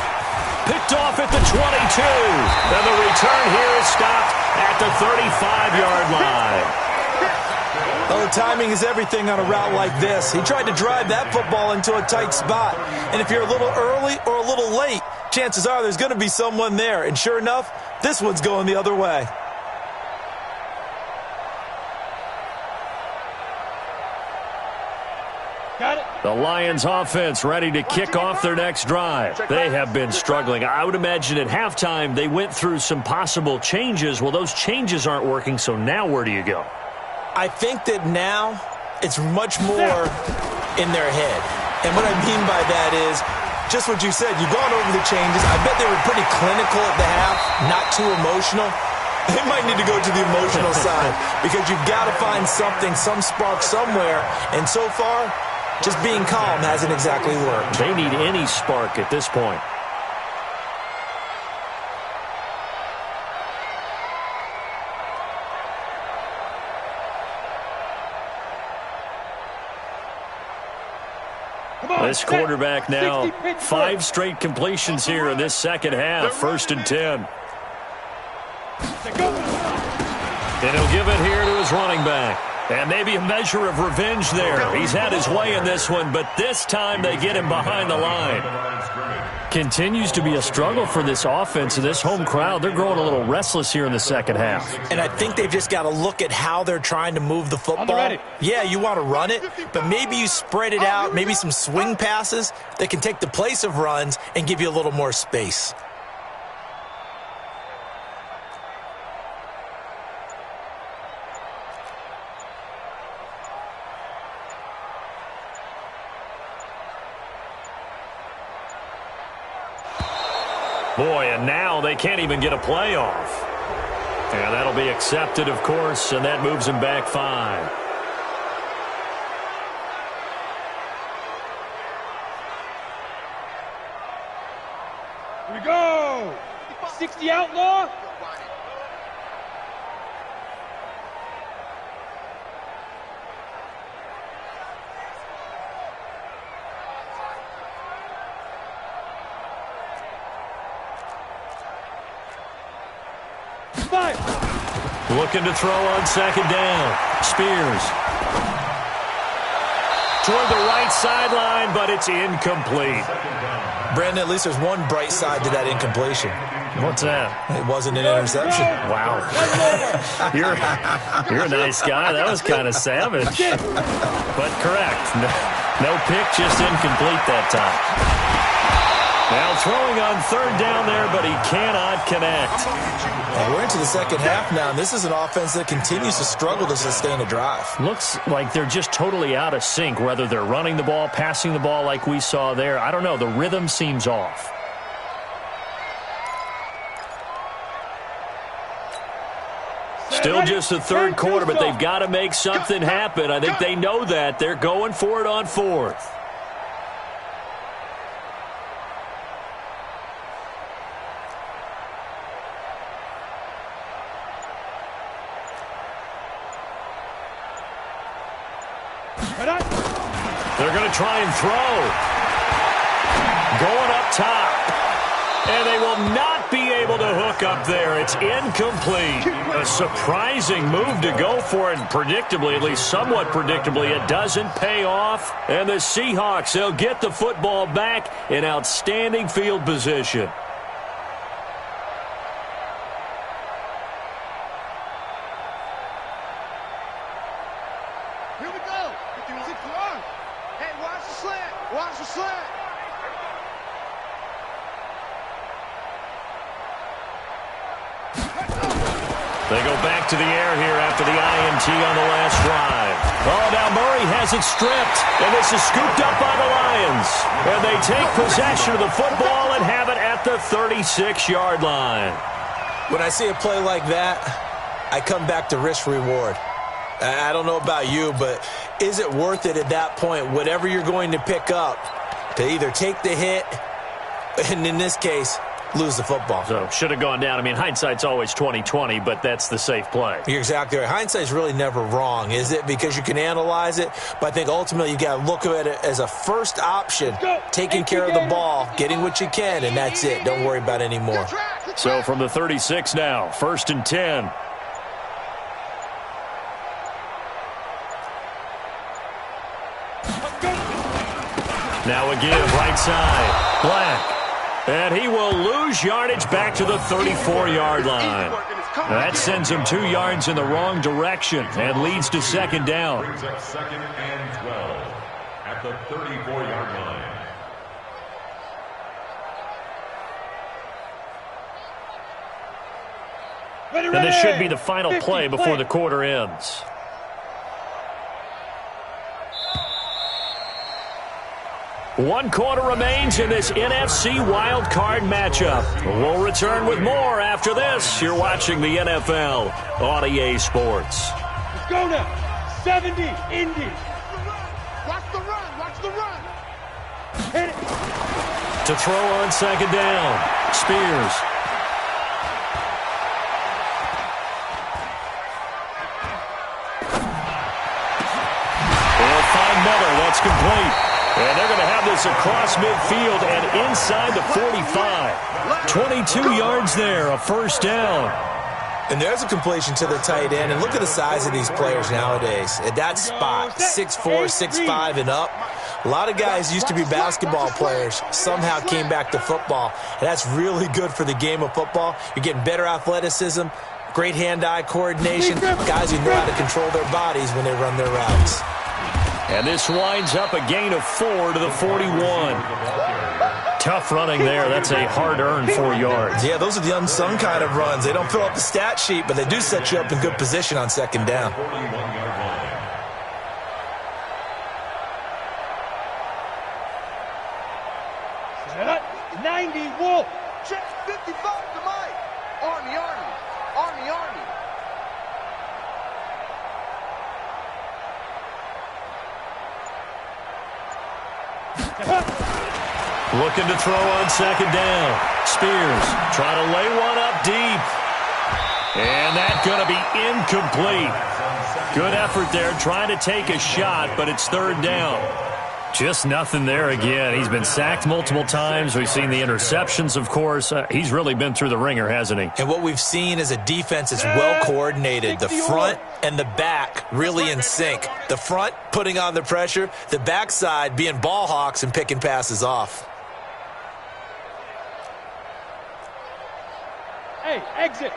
Picked off at the 22. And the return here is stopped at the 35-yard line. Well, the timing is everything on a route like this. He tried to drive that football into a tight spot. And if you're a little early or a little late, chances are there's going to be someone there. And sure enough, this one's going the other way. Got it. The Lions offense ready to kick off their next drive. They have been struggling. I would imagine at halftime they went through some possible changes. Well, those changes aren't working, so now where do you go? I think that now it's much more in their head. And what I mean by that is just what you said. You've gone over the changes. I bet they were pretty clinical at the half, not too emotional. They might need to go to the emotional side because you've got to find something, some spark somewhere. And so far, just being calm hasn't exactly worked. They need any spark at this point. This quarterback now 5 straight completions here in this second half. First and 10. And he'll give it here to his running back. And maybe a measure of revenge there. He's had his way in this one, but this time they get him behind the line. Continues to be a struggle for this offense and this home crowd. They're growing a little restless here in the second half. And I think they've just got to look at how they're trying to move the football. Yeah, you want to run it, but maybe you spread it out, maybe some swing passes that can take the place of runs and give you a little more space. Boy, and now they can't even get a play off. And that'll be accepted, of course, and that moves them back 5. Here we go. 60 outlaw. 5. Looking to throw on second down. Spears. Toward the right sideline, but it's incomplete. Brandon, at least there's one bright side to that incompletion. What's that? It wasn't an interception. Wow. You're a nice guy. That was kind of savage. But correct. No pick, just incomplete that time. Now throwing on third down there, but he cannot connect. And we're into the second half now, and this is an offense that continues to struggle to sustain a drive. Looks like they're just totally out of sync, whether they're running the ball, passing the ball like we saw there. I don't know. The rhythm seems off. Still just the third quarter, but they've got to make something happen. I think they know that. They're going for it on fourth. They're going to try and throw. Going up top. And they will not be able to hook up there. It's incomplete. A surprising move to go for it. Predictably, at least somewhat predictably, it doesn't pay off. And the Seahawks, they'll get the football back in outstanding field position. Here we go. Hey, watch the slant. Watch the slant. They go back to the air here after the INT on the last drive. Oh, now Murray has it stripped, and this is scooped up by the Lions. And they take possession of the football and have it at the 36-yard line. When I see a play like that, I come back to risk-reward. I don't know about you, but is it worth it at that point, whatever you're going to pick up, to either take the hit, and in this case, lose the football? So, should have gone down. I mean, hindsight's always 20/20, but that's the safe play. You're exactly right. Hindsight's really never wrong, is it? Because you can analyze it, but I think ultimately you got to look at it as a first option, taking care of the ball, getting what you can, and that's it. Don't worry about any more. So, from the 36 now, 1st and 10. Now again, right side, Black. And he will lose yardage back to the 34-yard line. That sends him 2 yards in the wrong direction and leads to second down. Brings up 2nd and 12 at the 34-yard line. And this should be the final play before the quarter ends. One quarter remains in this NFC Wild Card matchup. We'll return with more after this. You're watching the NFL on EA Sports. Let's go now. 70, Indy. Watch the run. Watch the run. Hit it. To throw on second down, Spears. They'll find Miller. That's complete. And they're going to have this across midfield and inside the 45. 22 yards there, a first down. And there's a completion to the tight end. And look at the size of these players nowadays. At that spot, 6'4", 6'5", and up. A lot of guys used to be basketball players, somehow came back to football. And that's really good for the game of football. You're getting better athleticism, great hand-eye coordination, guys who know how to control their bodies when they run their routes. And this winds up a gain of 4 to the 41. Tough running there. That's a hard-earned 4 yards. Yeah, those are the unsung kind of runs. They don't fill up the stat sheet, but they do set you up in good position on second down. 90, Wolf. Check 55 to Mike. Army, Army. Army, Army. Looking to throw on second down. Spears trying to lay one up deep. And that's going to be incomplete. Good effort there trying to take a shot, but it's third down. Just nothing there again. He's been sacked multiple times. We've seen the interceptions, of course. He's really been through the ringer, hasn't he? And what we've seen is a defense that's well coordinated. The front and the back really in sync. The front putting on the pressure, the backside being ball hawks and picking passes off. Hey, exit.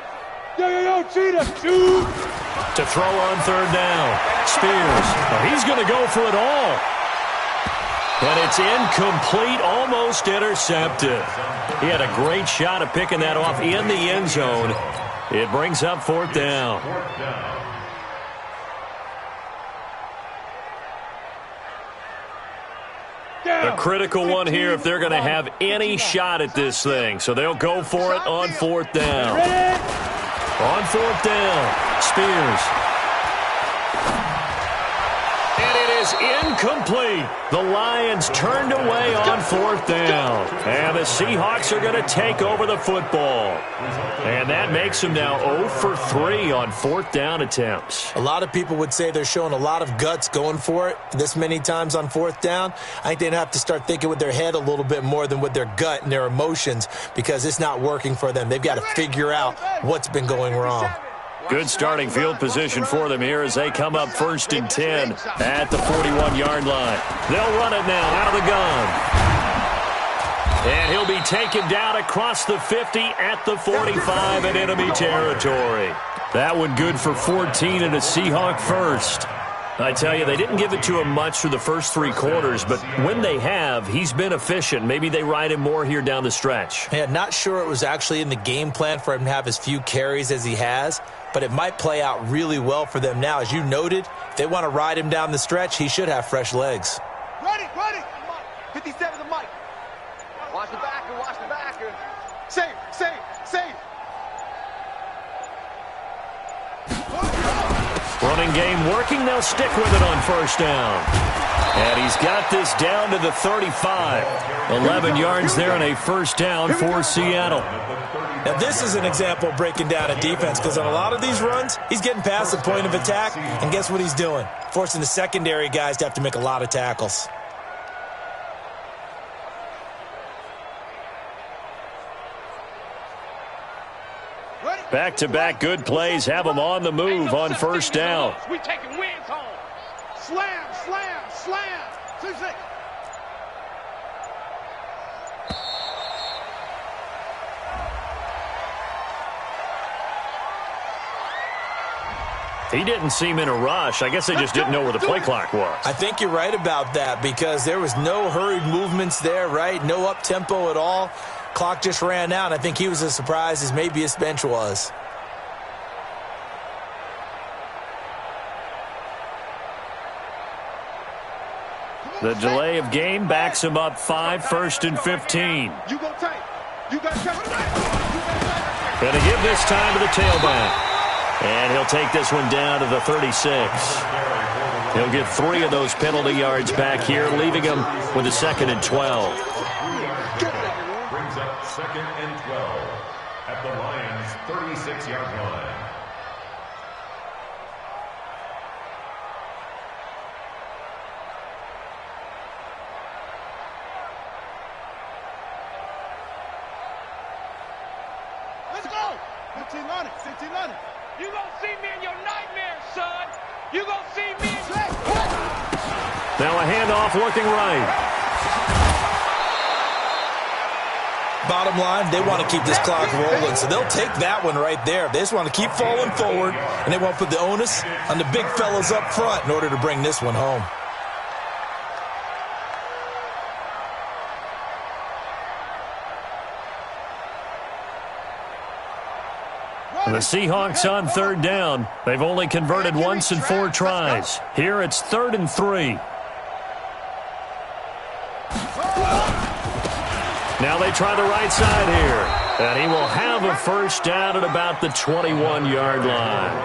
Yo, cheetah. Shoot. To throw on third down. Spears. Oh, he's going to go for it all. And it's incomplete, almost intercepted. He had a great shot at picking that off in the end zone. It brings up fourth down. A critical one here if they're going to have any shot at this thing. So they'll go for it on fourth down. On fourth down, Spears. Incomplete. The Lions turned away on fourth down. And the Seahawks are going to take over the football. And that makes them now 0 for 3 on fourth down attempts. A lot of people would say they're showing a lot of guts going for it this many times on fourth down. I think they'd have to start thinking with their head a little bit more than with their gut and their emotions because it's not working for them. They've got to figure out what's been going wrong. Good starting field position for them here as they come up 1st and 10 at the 41-yard line. They'll run it now out of the gun. And he'll be taken down across the 50 at the 45 in enemy territory. That one good for 14 and a Seahawk first. I tell you, they didn't give it to him much through the first 3 quarters, but when they have, he's been efficient. Maybe they ride him more here down the stretch. Yeah, not sure it was actually in the game plan for him to have as few carries as he has, but it might play out really well for them now. As you noted, if they want to ride him down the stretch, he should have fresh legs. Ready. 57 to Mike. Watch the backer. Safe. Running game working. They'll stick with it on first down. And he's got this down to the 35. 11 yards there and a first down for Seattle. Now, this is an example of breaking down a defense because on a lot of these runs, he's getting past the point of attack, and guess what he's doing? Forcing the secondary guys to have to make a lot of tackles. Back-to-back good plays have them on the move on first down. We taking wins home. Slam. 6. He didn't seem in a rush. I guess they just didn't know where the play clock was. I think you're right about that because there was no hurried movements there, right? No up-tempo at all. Clock just ran out. I think he was as surprised as maybe his bench was. The delay of game backs him up 5, 1st and 15. You go tight. You got tight. Going to give this time to the tailback. And he'll take this one down to the 36. He'll get 3 of those penalty yards back here, leaving him with a 2nd and 12. Brings up 2nd and 12 at the Lions' 36-yard line. Let's go. 15 on it. You gonna see me in your nightmares, son. You gonna see me in Now a handoff looking right. Bottom line, they want to keep this clock rolling, so they'll take that one right there. They just want to keep falling forward, and they want to put the onus on the big fellas up front in order to bring this one home. The Seahawks on 3rd down. They've only converted once in 4 tries. Here it's 3rd and 3. Now they try the right side here. And he will have a first down at about the 21-yard line.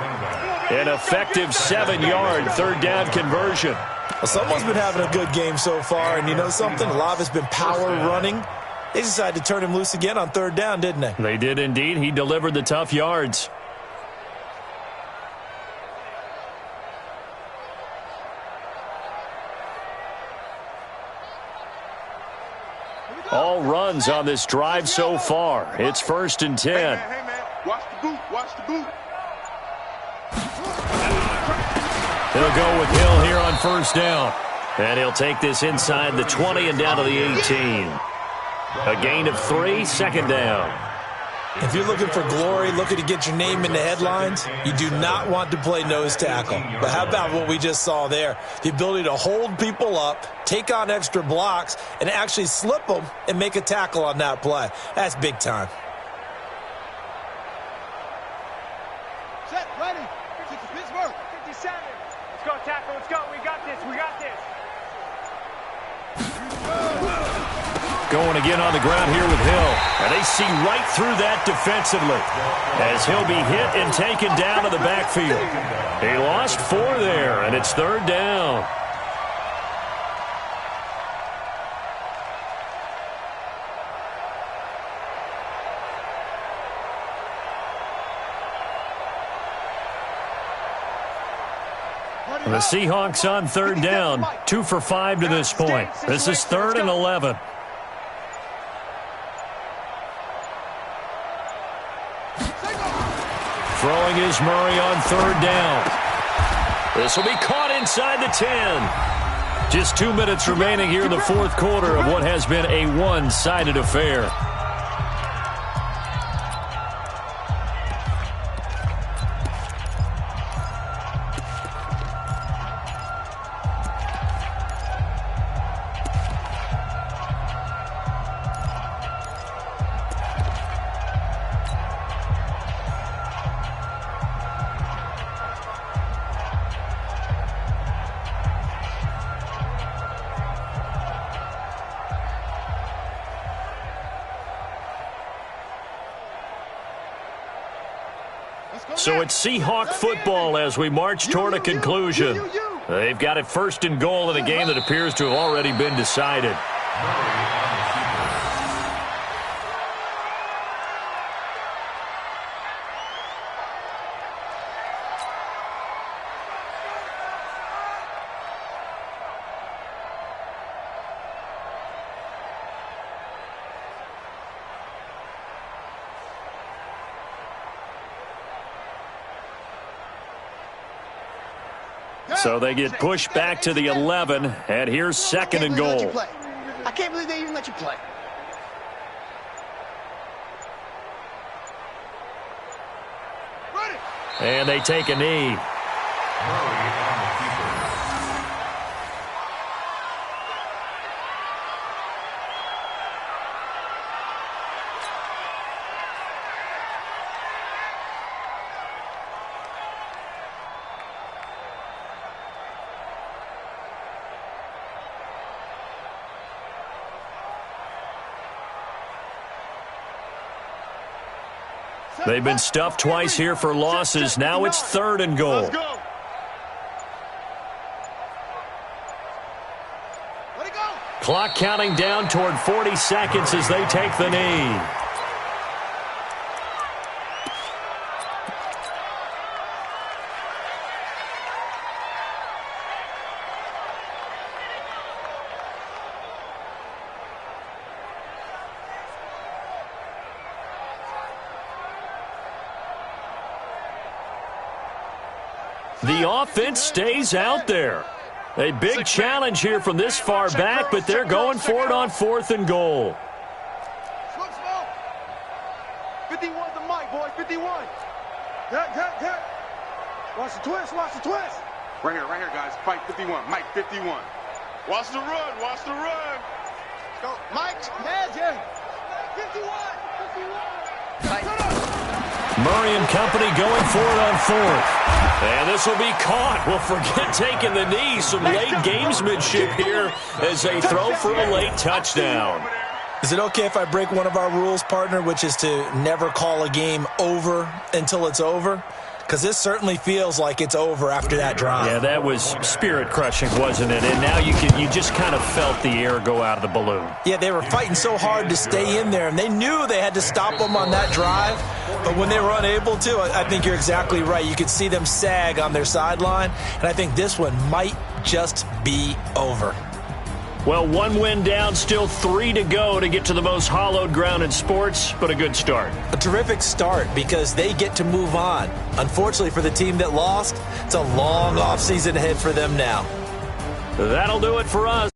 An effective 7-yard 3rd down conversion. Well, someone's been having a good game so far, and you know something? A lot of it's been power running. They decided to turn him loose again on 3rd down, didn't they? They did indeed. He delivered the tough yards. All runs on this drive so far. It's 1st and 10. Hey, man. Watch the boot. Watch the boot. He'll go with Hill here on 1st down. And he'll take this inside the 20 and down to the 18. A gain of 3, 2nd down. If you're looking for glory, looking to get your name in the headlines, you do not want to play nose tackle. But how about what we just saw there? The ability to hold people up, take on extra blocks, and actually slip them and make a tackle on that play. That's big time. Set, ready. 50 Pittsburgh. 57. Let's go, tackle. Let's go. We got this. We got this. Going again on the ground here with Hill. And they see right through that defensively as he'll be hit and taken down to the backfield. He lost 4 there, and it's 3rd down. The Seahawks on 3rd down, 2 for 5 to this point. This is 3rd and 11. Throwing is Murray on 3rd down. This will be caught inside the 10. Just 2 minutes remaining here in the 4th quarter of what has been a one-sided affair. So it's Seahawk football as we march toward a conclusion. They've got it 1st and goal in a game that appears to have already been decided. So they get pushed back to the 11, and here's 2nd and goal. I can't believe they even let you play. And they take a knee. They've been stuffed twice here for losses. Now it's 3rd and goal. Let's go. Let it go. Clock counting down toward 40 seconds as they take the knee. The offense stays out there. A big challenge here from this far back, but they're going for it on 4th and goal. 51 the mic, boy. 51. Get. Watch the twist. Watch the twist. Right here, guys. Fight 51. Mike 51. Watch the run. Watch the run. Let's go. Mike. Magic. 51. Murray and company going for it on 4th. And this will be caught. Well, forget taking the knee. Some late gamesmanship here as they throw for a late touchdown. Is it okay if I break one of our rules, partner, which is to never call a game over until it's over? Because this certainly feels like it's over after that drive. Yeah, that was spirit-crushing, wasn't it? And now you just kind of felt the air go out of the balloon. Yeah, they were fighting so hard to stay in there, and they knew they had to stop them on that drive. But when they were unable to, I think you're exactly right. You could see them sag on their sideline, and I think this one might just be over. Well, 1 win down, still 3 to go to get to the most hallowed ground in sports, but a good start. A terrific start because they get to move on. Unfortunately for the team that lost, it's a long offseason ahead for them now. That'll do it for us.